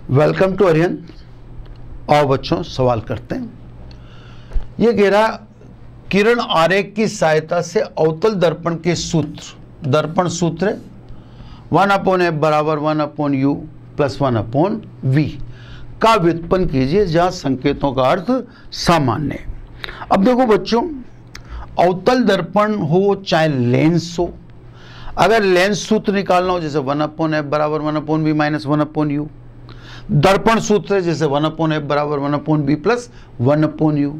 Welcome to Aryan. और बच्चों सवाल करते हैं। ये कह रहा किरण आरेख की सहायता से अवतल दर्पण के सूत्र, दर्पण सूत्र 1/f बराबर 1/u प्लस 1/v का व्युत्पन्न कीजिए जहां संकेतों का अर्थ सामान्य है। अब देखो बच्चों, अवतल दर्पण हो चाहे लेंस हो, अगर लेंस सूत्र निकालना हो जैसे 1/f बराबर 1/v माइनस 1/u, दर्पण सूत्र जैसे 1/f बराबर 1/b प्लस 1/u,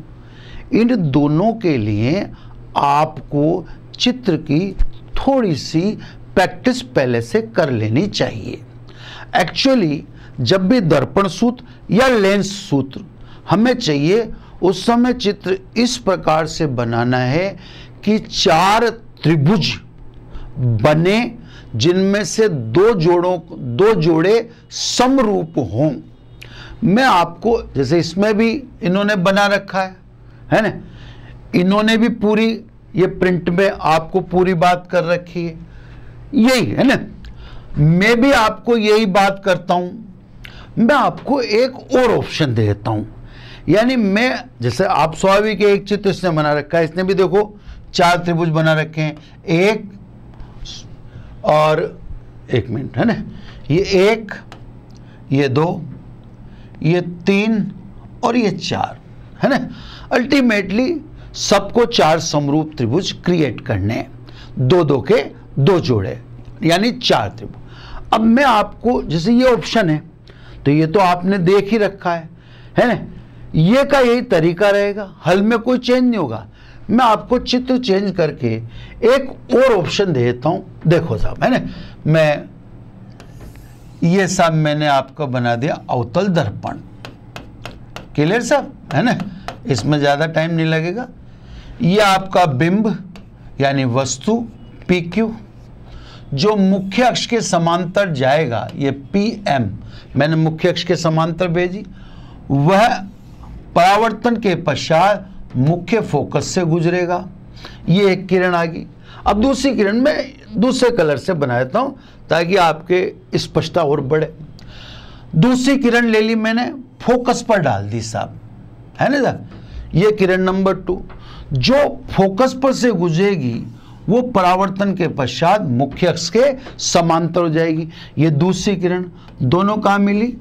इन दोनों के लिए आपको चित्र की थोड़ी सी प्रैक्टिस पहले से कर लेनी चाहिए। एक्चुअली जब भी दर्पण सूत्र या लेंस सूत्र हमें चाहिए, उस समय चित्र इस प्रकार से बनाना है कि 4 त्रिभुज बने जिनमें से दो जोड़े समरूप हों। मैं आपको जैसे इसमें भी इन्होंने बना रखा है ना, इन्होंने भी पूरी ये प्रिंट में आपको पूरी बात कर रखी है, यही है ना। मैं भी आपको यही बात करता हूं, मैं आपको एक और ऑप्शन दे देता हूं। यानी मैं जैसे आप स्वाभाविक एक चित्र इसने बना रखा है, इसने भी देखो 4 त्रिभुज बना रखे हैं, एक और 1 मिनट है ना, ये 1, ये 2, ये 3 और ये 4 है ना। अल्टीमेटली सबको 4 समरूप त्रिभुज क्रिएट करने हैं, 2 के 2 जोड़े यानी 4 त्रिभुज। अब मैं आपको जैसे ये ऑप्शन है तो ये तो आपने देख ही रखा है ना, ये का यही तरीका रहेगा, हल में कोई चेंज नहीं होगा। मैं आपको चित्र चेंज करके एक और ऑप्शन दे देता हूं। देखो साहब है ना, मैं ये सब मैंने आपको बना दिया अवतल दर्पण। क्लियर साहब है ना, इसमें ज्यादा टाइम नहीं लगेगा। ये आपका बिंब यानी वस्तु PQ जो मुख्य अक्ष के समांतर जाएगा, ये PM मैंने मुख्य अक्ष के समांतर भेजी, वह परावर्तन के पश्चात मुख्य फोकस से गुजरेगा। ये एक किरण आ गई। अब दूसरी किरण में दूसरे कलर से बना देता हूं ताकि आपके स्पष्टता और बढ़े। दूसरी किरण ले ली मैंने, फोकस पर डाल दी साहब, है ना साहब। ये किरण नंबर 2 जो फोकस पर से गुजरेगी वो परावर्तन के पश्चात मुख्य अक्ष के समांतर हो जाएगी। ये दूसरी किरण, दोनों कहाँ मिली?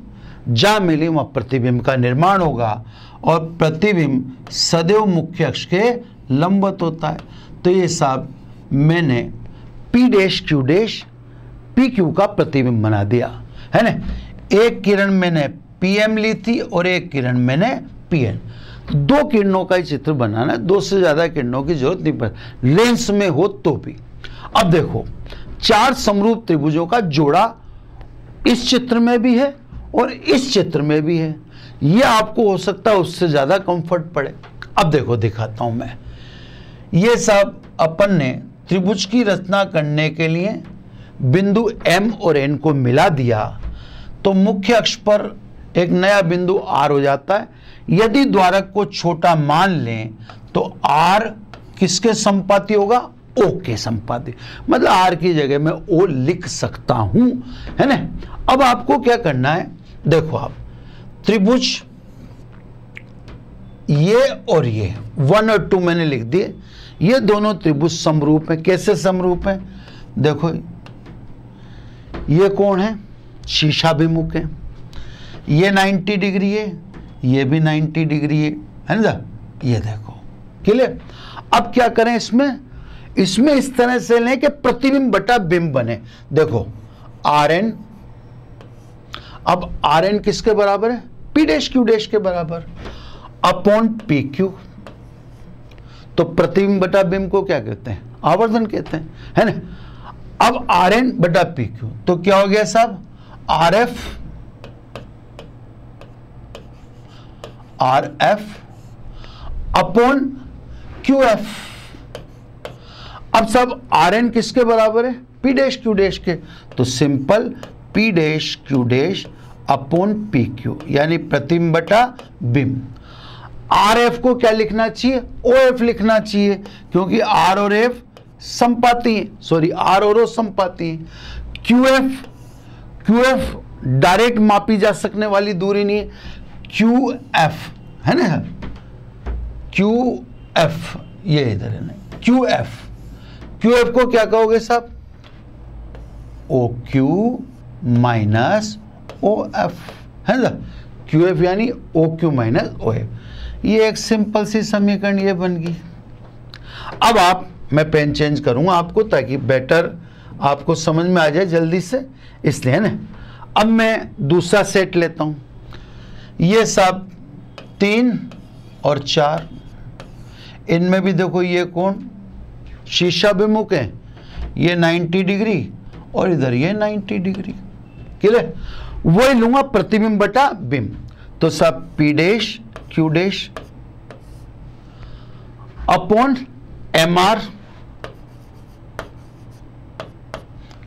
जहां मिली वहां प्रतिबिंब का निर्माण होगा और प्रतिबिंब सदैव मुख्य अक्ष के लंबवत होता है। तो ये साहब मैंने PQ का प्रतिबिंब बना दिया है ना। एक किरण मैंने PM ली थी और एक किरण मैंने PN। 2 किरणों का ही चित्र बनाना है, 2 से ज्यादा किरणों की जरूरत नहीं पड़ती, लेंस में हो तो भी। अब देखो 4 समरूप त्रिभुजों का जोड़ा इस चित्र में भी है और इस चित्र में भी है। ये आपको हो सकता है उससे ज्यादा कंफर्ट पड़े। अब देखो दिखाता हूं मैं। ये सब अपन ने त्रिभुज की रचना करने के लिए बिंदु M और N को मिला दिया तो मुख्य अक्ष पर एक नया बिंदु R हो जाता है। यदि द्वारक को छोटा मान लें तो R किसके संपाती होगा? O के संपाती, मतलब R की जगह में O लिख सकता हूं, है ना। अब आपको क्या करना है, देखो आप त्रिभुज ये और ये 1 और 2 मैंने लिख दिए। ये दोनों त्रिभुज समरूप हैं। कैसे समरूप हैं? देखो ये कोण है, शीशाभिमुख है, ये 90 डिग्री है, ये भी 90 डिग्री है ना। ये देखो क्लियर। अब क्या करें इसमें इस तरह से लें कि प्रतिबिंब बटा बिंब बने। देखो RN, अब RN किसके बराबर है? P' के बराबर अपॉन PQ। तो प्रतिबिंब बटा बिंब को क्या कहते हैं? आवर्धन कहते हैं, है ना। अब RN बटा PQ तो क्या हो गया साहब? RF upon QF। अब सब RN किसके बराबर है? P' के, तो सिंपल P' अपॉन PQ यानी प्रतिबिंब बटा बिंब। RF को क्या लिखना चाहिए? OF लिखना चाहिए, क्योंकि R और F संपाती है, सॉरी R और O संपाती है। QF डायरेक्ट मापी जा सकने वाली दूरी नहीं है, क्यू एफ है ना, क्यू एफ, ये इधर है ना, क्यू एफ, क्यू एफ को क्या कहोगे साहब, O Q minus O F है ना, क्यू एफ यानी O Q minus O F. ये एक सिंपल सी समीकरण ये बन गई। अब आप, मैं पेन चेंज करूंगा आपको ताकि बेटर आपको समझ में आ जाए जल्दी से, इसलिए है ना। अब मैं दूसरा सेट लेता हूं, ये सब 3 और 4, इनमें भी देखो ये कोण शीशाभिमुख है, ये 90 डिग्री और इधर ये 90 डिग्री, क्लियर। वही लूंगा प्रतिबिंब बटा बिंब, तो सब P dash Q dash upon MR,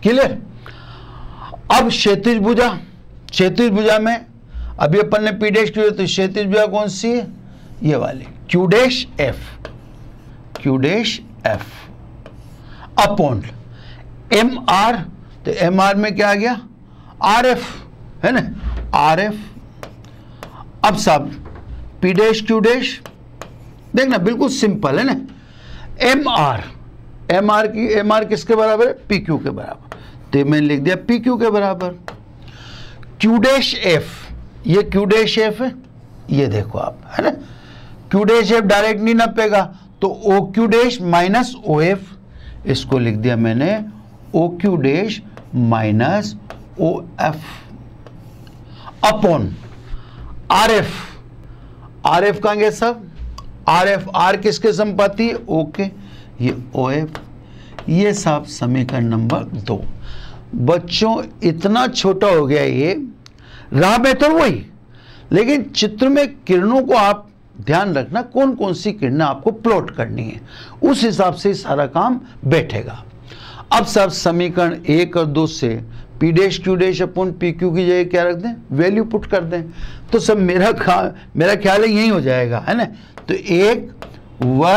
clear. अब क्षैतिज भुजा, क्षैतिज भुजा में अभी अपन ने P डैश Q, तो क्षैतिज भुजा कौन सी है, ये वाली Q dash F, Q dash F upon MR, तो MR में क्या आ गया, RF है ना, RF। अब सब P डैश Q डैश, देखना बिल्कुल सिंपल है ना, MR किसके बराबर है, PQ के बराबर, तो मैंने लिख दिया PQ के बराबर। Q डैश F, ये Q डैश F है, ये देखो आप है ना, Q डैश F डायरेक्ट नहीं नपेगा, तो OQ डैश माइनस OF, इसको लिख दिया मैंने OQ dash minus OF upon RF, RF कहां गया सब, RF, R किसके संपाती है, ओके, ये OF, ये सब समीकरण नंबर 2। बच्चों इतना छोटा हो गया ये, रहा बेहतर वही, लेकिन चित्र में किरणों को आप ध्यान रखना कौन कौन सी किरणें आपको प्लॉट करनी है, उस हिसाब से सारा काम बैठेगा। अब सब समीकरण 1 और 2 से P dash Q dash upon PQ की जगह क्या रख दें, वैल्यू पुट कर दें, तो सब मेरा ख्याल है यही हो जाएगा है ना। तो 1 व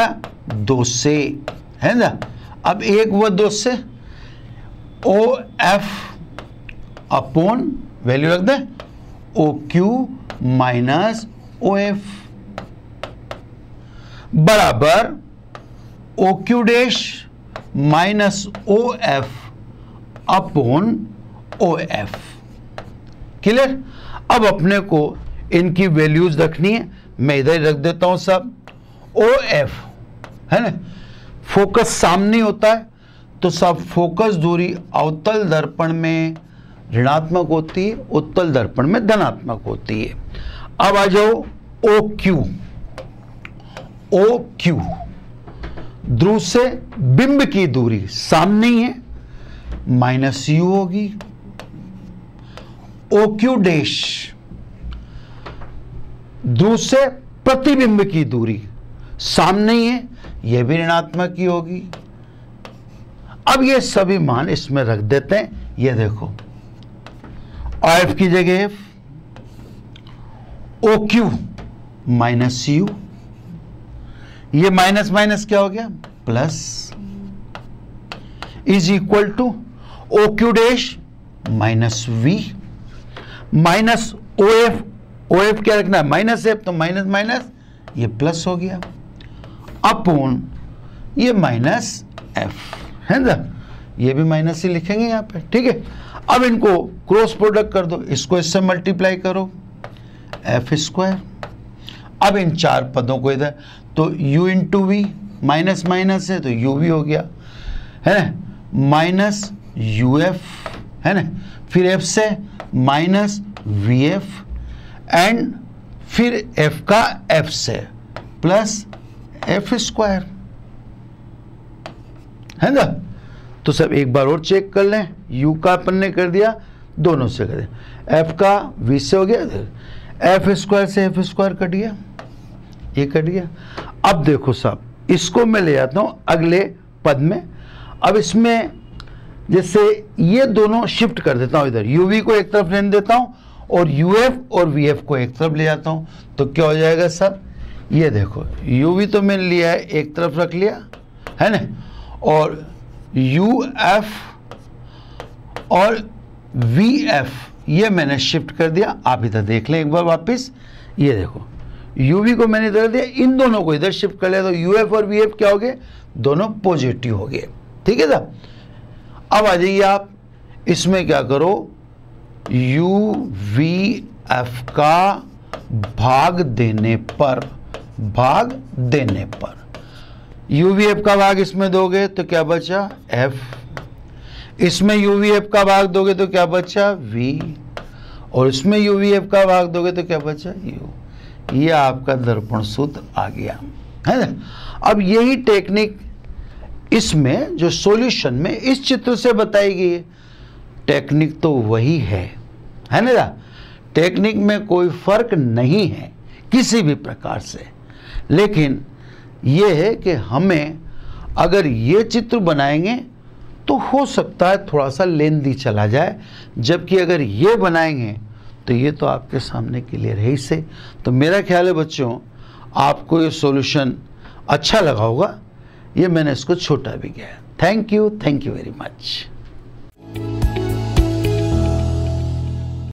2 से है ना, अब 1 व 2 से OF अपॉन वैल्यू रख दें OQ माइनस OF बराबर OQ dash minus OF upon OF, clear. अब अपने को इनकी वैल्यूज रखनी है, मैं इधर रख देता हूं सब। OF है ना, फोकस सामने होता है, तो सब फोकस दूरी अवतल दर्पण में ऋणात्मक होती है, उत्तल दर्पण में धनात्मक होती है। अब आ जाओ OQ, OQ ध्रुव से बिंब की दूरी सामने ही है, माइनस U होगी। OQ डैश ध्रुव से प्रतिबिंब की दूरी सामने ही है, यह भी ऋणात्मक ही होगी। अब ये सभी मान इसमें रख देते हैं, ये देखो OF की जगह F, OQ माइनस U, ये माइनस माइनस क्या हो गया, plus, is equal to OQ dash minus V minus OF, OF क्या रखना है, माइनस F, तो माइनस माइनस ये प्लस हो गया अपॉन ये माइनस F है ना, ये भी माइनस ही लिखेंगे यहां पे, ठीक है। अब इनको क्रॉस प्रोडक्ट कर दो, इसको इससे मल्टीप्लाई करो F स्क्वायर। अब इन चार पदों को इधर, तो U into V, minus minus है तो U भी हो गया है ना, माइनस UF है ना, फिर F से माइनस VF एंड फिर F का F से प्लस F स्क्वायर है ना। तो सब एक बार और चेक कर लें, U का अपन ने कर दिया, दोनों से कर दिया, F का V से हो गया, F स्क्वायर से F स्क्वायर कट गया, ये कट गया। अब देखो साहब, इसको मैं ले जाता हूं अगले पद में। अब इसमें जैसे ये दोनों शिफ्ट कर देता हूं, इधर UV को एक तरफ रहने देता हूं और UF और VF को एक तरफ ले जाता हूं, तो क्या हो जाएगा साहब, ये देखो UV तो मैंने लिया है, एक तरफ रख लिया है ना, और UF और VF ये मैंने शिफ्ट कर दिया, आप इधर देख लें एक बार वापस। ये देखो UV को मैंने इधर दिया, इन दोनों को इधर शिफ्ट कर लिया तो UF और VF क्या हो गए, दोनों पॉजिटिव हो गए। ठीक है साहब। अब आ जाइए आप इसमें क्या करो, UVF का भाग देने पर UVF का भाग इसमें दोगे तो क्या बचा, F। इसमें UVF का भाग दोगे तो क्या बचा, V। और इसमें UVF का भाग दोगे तो क्या बचा, U। ये आपका दर्पण सूत्र आ गया है ना। अब यही टेक्निक इसमें जो सॉल्यूशन में इस चित्र से बताई गई है, टेक्निक तो वही है ना। टेक्निक में कोई फर्क नहीं है किसी भी प्रकार से, लेकिन यह है कि हमें अगर ये चित्र बनाएंगे तो हो सकता है थोड़ा सा लेंदी चला जाए, जबकि अगर ये बनाएंगे तो ये तो आपके सामने क्लियर है इससे। तो मेरा ख्याल है बच्चों आपको ये सॉल्यूशन अच्छा लगा होगा, ये मैंने इसको छोटा भी किया है। Thank you very much.